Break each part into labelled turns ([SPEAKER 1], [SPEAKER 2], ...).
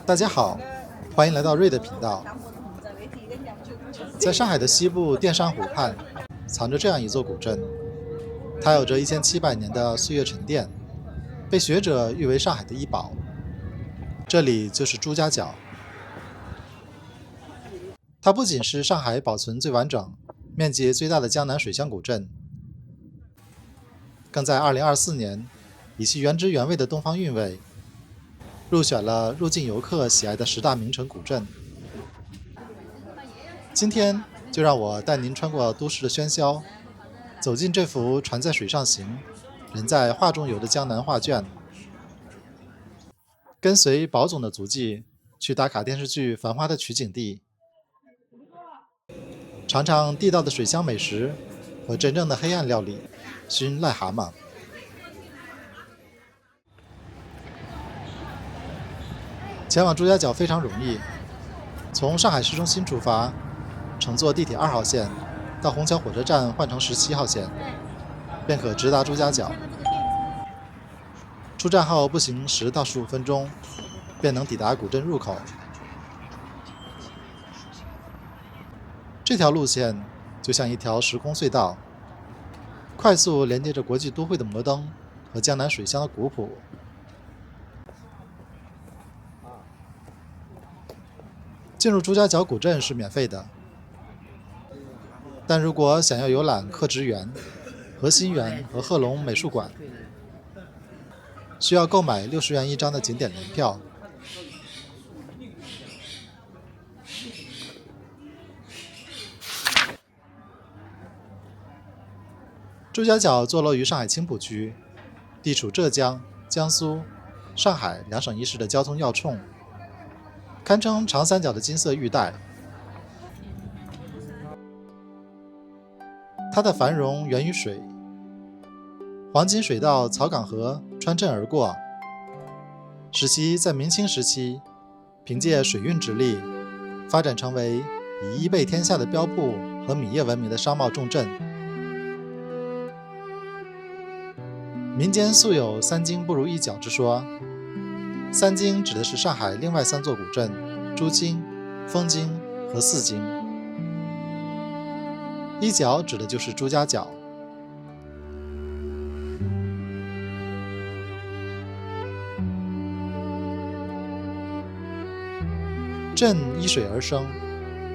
[SPEAKER 1] 大家好，欢迎来到瑞的频道。在上海的西部淀山湖畔，藏着这样一座古镇，它有着1700年的岁月沉淀，被学者誉为上海的一宝。这里就是朱家角。它不仅是上海保存最完整、面积最大的江南水乡古镇，更在2024年以其原汁原味的东方韵味，入选了入境游客喜爱的10大名城古镇。今天就让我带您穿过都市的喧嚣，走进这幅船在水上行，人在画中游的江南画卷，跟随宝总的足迹去打卡电视剧《繁花》的取景地，尝尝地道的水乡美食和真正的黑暗料理，熏癞蛤蟆。前往朱家角非常容易，从上海市中心出发，乘坐地铁2号线到虹桥火车站换乘17号线，便可直达朱家角。出站后步行10到15分钟，便能抵达古镇入口。这条路线就像一条时空隧道，快速连接着国际都会的摩登和江南水乡的古朴。进入朱家角古镇是免费的，但如果想要游览刻植园、和心园和贺龙美术馆，需要购买60元1张的景点联票。朱家角坐落于上海青浦区，地处浙江、江苏、上海2省1市的交通要冲，堪称长三角的金色玉带。它的繁荣源于水，黄金水道草港河穿镇而过，使其在明清时期凭借水运之力，发展成为以衣被天下的标布和米业闻名的商贸重镇。民间素有3京不如一角之说，3京指的是上海另外3座古镇朱京、枫京和四京，一角指的就是朱家角。镇依水而生，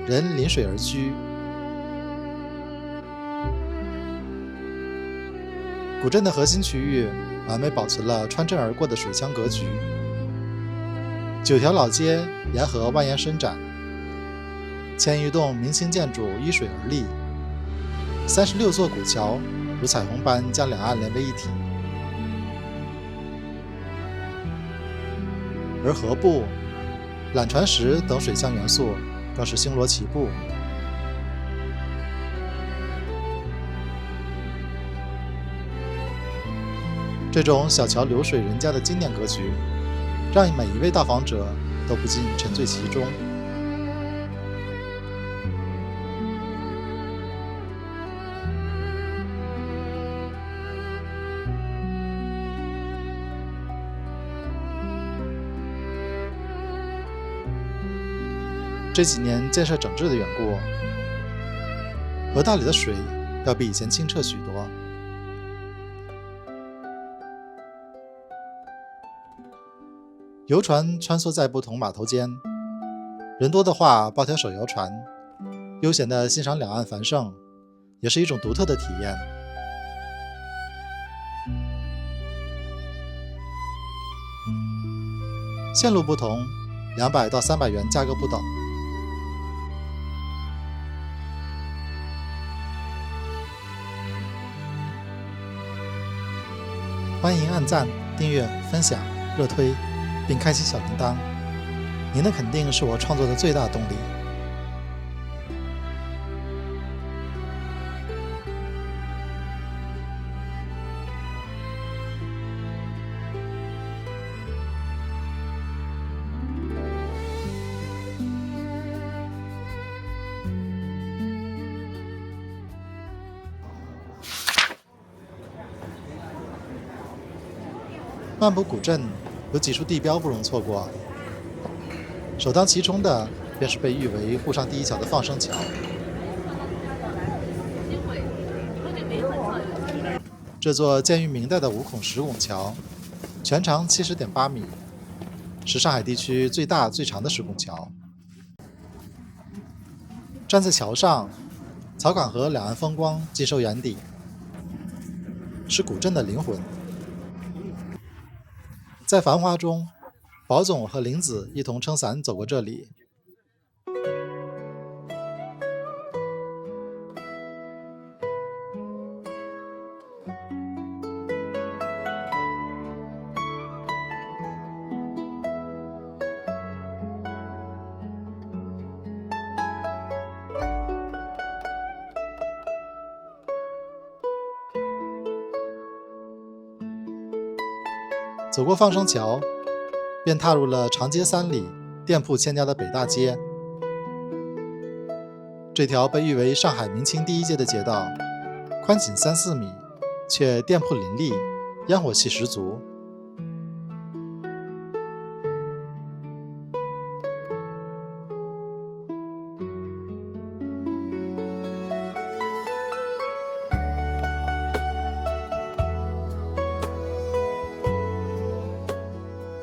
[SPEAKER 1] 人临水而居。古镇的核心区域完美保存了穿镇而过的水乡格局，9条老街沿河蜿蜒伸展，1000余栋明清建筑依水而立，36座古桥如彩虹般将两岸连为一体，而河埠、缆船石等水乡元素更是星罗棋布。这种小桥流水人家的经典格局，让每一位到访者都不禁沉醉其中。这几年建设整治的缘故，河道里的水要比以前清澈许多。游船穿梭在不同码头间，人多的话包条手摇船，悠闲地欣赏两岸繁盛，也是一种独特的体验。线路不同，200到300元价格不等。欢迎按赞、订阅、分享、热推，并开启小铃铛，您的肯定是我创作的最大动力。漫步古镇，有几处地标不容错过。首当其冲的便是被誉为沪上第一桥的放生桥。这座建于明代的5孔石拱桥，全长70.8米，是上海地区最大最长的石拱桥。站在桥上，草港河两岸风光尽收眼底，是古镇的灵魂。在繁华中，宝总和林子一同撑伞走过这里。走过放生桥，便踏入了长街3里、店铺千家的北大街。这条被誉为上海明清第一街的街道，宽仅3-4米，却店铺林立，烟火气十足。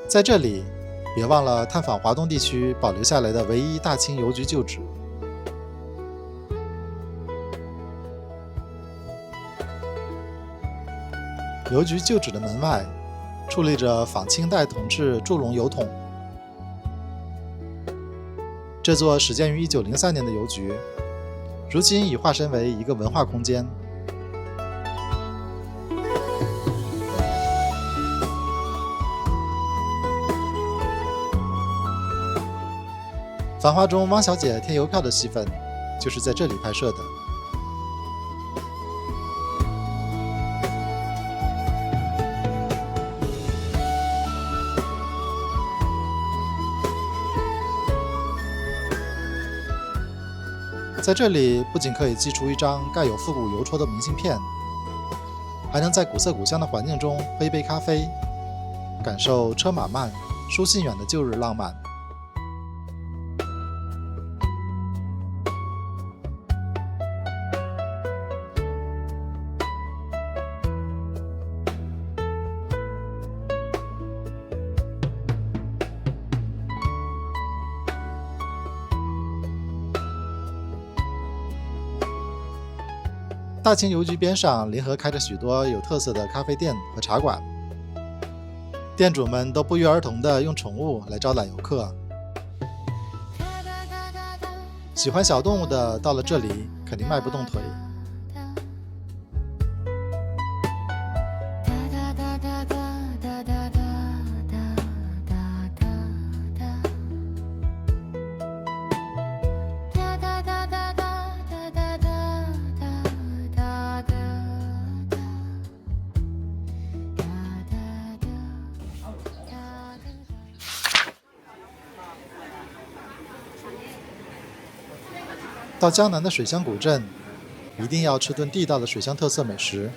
[SPEAKER 1] 在这里，别忘了探访华东地区保留下来的唯一大清邮局旧址。邮局旧址的门外，矗立着仿清代统治祝龙邮筒。这座始建于1903年的邮局，如今已化身为一个文化空间。《繁花》中汪小姐贴邮票的戏份，就是在这里拍摄的。在这里，不仅可以寄出一张盖有复古邮戳的明信片，还能在古色古香的环境中喝一杯咖啡，感受车马慢、书信远的旧日浪漫。大清邮局边上联合开着许多有特色的咖啡店和茶馆，店主们都不约而同地用宠物来招揽游客。喜欢小动物的到了这里肯定迈不动腿。到江南的水乡古镇，一定要吃顿地道的水乡特色美食。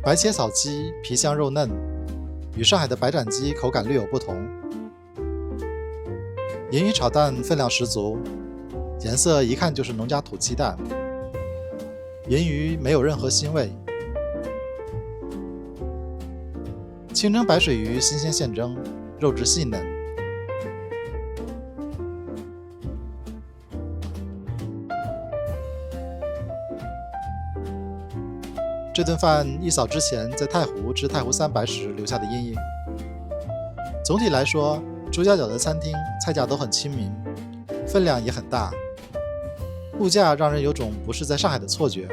[SPEAKER 1] 白切草鸡皮香肉嫩，与上海的白斩鸡口感略有不同。银鱼炒蛋分量十足，颜色一看就是农家土鸡蛋。银鱼没有任何腥味。清蒸白水鱼新鲜现蒸，肉质细嫩。这顿饭一扫之前在太湖吃太湖3白时留下的阴影。总体来说，朱家角的餐厅菜价都很亲民，分量也很大，物价让人有种不是在上海的错觉。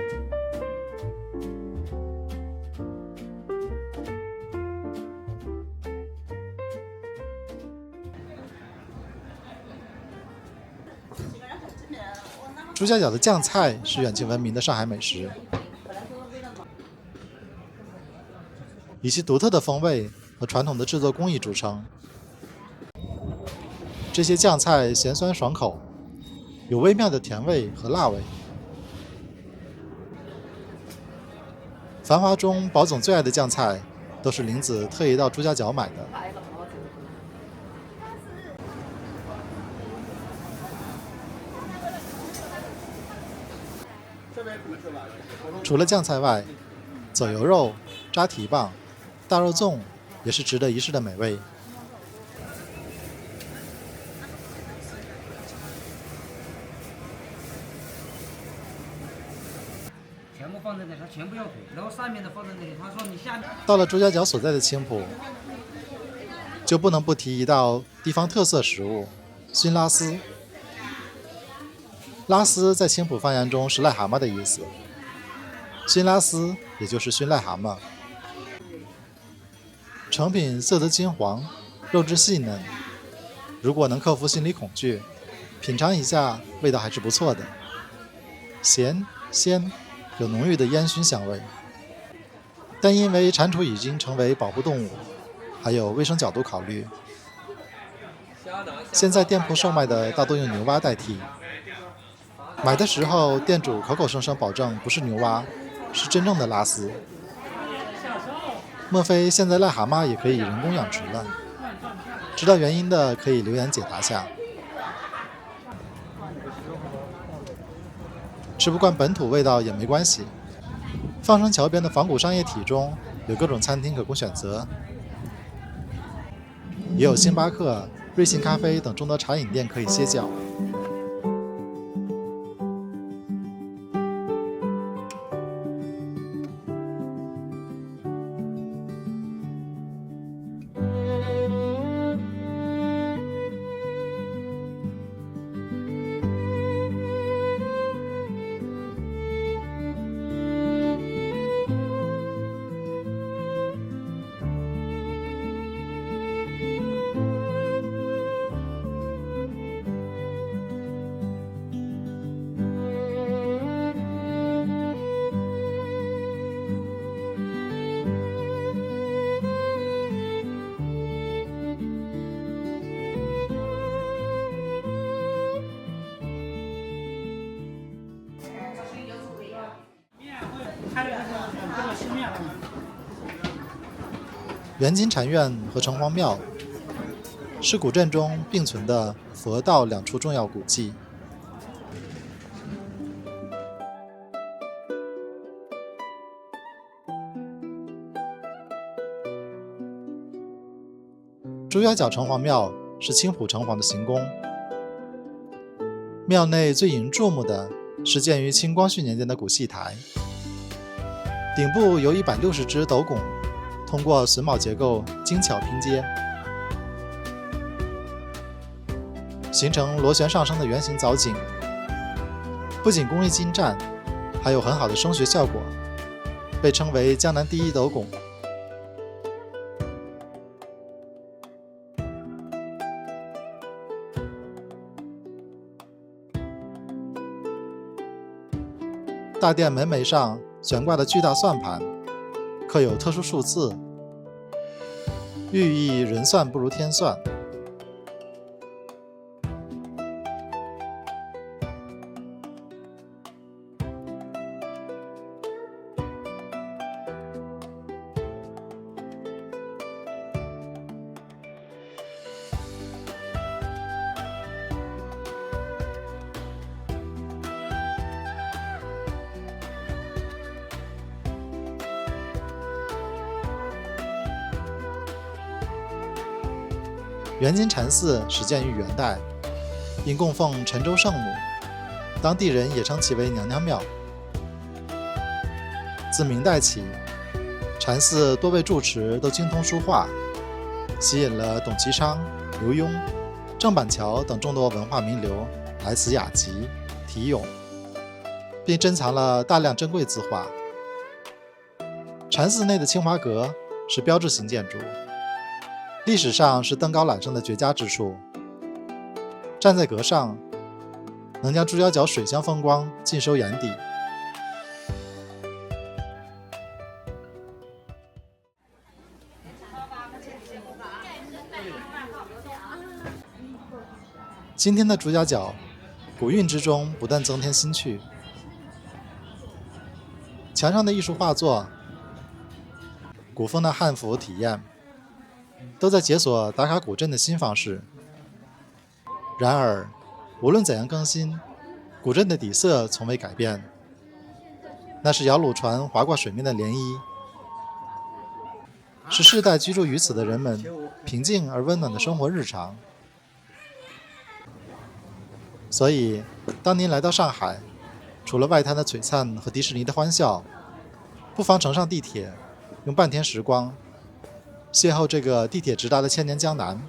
[SPEAKER 1] 朱家角的酱菜是远近闻名的上海美食，以其独特的风味和传统的制作工艺著称。这些酱菜咸酸爽口，有微妙的甜味和辣味。繁华中宝总最爱的酱菜都是林子特意到朱家角买的。除了酱菜外，走油肉、扎蹄膀、大肉粽也是值得一试的美味。
[SPEAKER 2] 全部放在那，他全部要煮，然后上面的放在那里。他说你下面。
[SPEAKER 1] 到了朱家角所在的青浦，就不能不提一道地方特色食物——熏拉丝。拉丝在青浦方言中是癞蛤蟆的意思，熏拉丝也就是熏癞蛤蟆。成品色泽金黄，肉质细嫩。如果能克服心理恐惧，品尝一下，味道还是不错的，咸鲜，有浓郁的烟熏香味。但因为蟾蜍已经成为保护动物，还有卫生角度考虑，现在店铺售卖的大多用牛蛙代替。买的时候，店主口口声声保证不是牛蛙，是真正的拉丝。莫非现在癞蛤蟆也可以人工养殖了？知道原因的可以留言解答下。吃不惯本土味道也没关系，放生桥边的仿古商业体中有各种餐厅可供选择，也有星巴克、瑞幸咖啡等众多茶饮店可以歇脚。元金禅院和城隍庙是古镇中并存的佛道两处重要古迹。朱家角城隍庙是青浦城隍的行宫，庙内最引人注目的是建于清光绪年间的古戏台，顶部由160只斗拱通过榫卯结构精巧拼接，形成螺旋上升的圆形藻井。不仅工艺精湛，还有很好的声学效果，被称为江南第一斗拱。大殿门楣上悬挂的巨大算盘，刻有特殊数字，寓意人算不如天算。元金禅寺始建于元代，因供奉沉舟圣母，当地人也称其为娘娘庙。自明代起，禅寺多位住持都精通书画，吸引了董其昌、刘墉、郑板桥等众多文化名流来此雅集、题咏，并珍藏了大量珍贵字画。禅寺内的清华阁是标志性建筑，历史上是登高揽胜的绝佳之处。站在阁上，能将朱家角水乡风光尽收眼底。今天的朱家角，古韵之中不断增添新趣。墙上的艺术画作，古风的汉服体验，都在解锁打卡古镇的新方式。然而，无论怎样更新，古镇的底色从未改变，那是摇橹船划过水面的涟漪，是世代居住于此的人们平静而温暖的生活日常。所以，当您来到上海，除了外滩的璀璨和迪士尼的欢笑，不妨乘上地铁，用半天时光邂逅这个地铁直达的千年江南。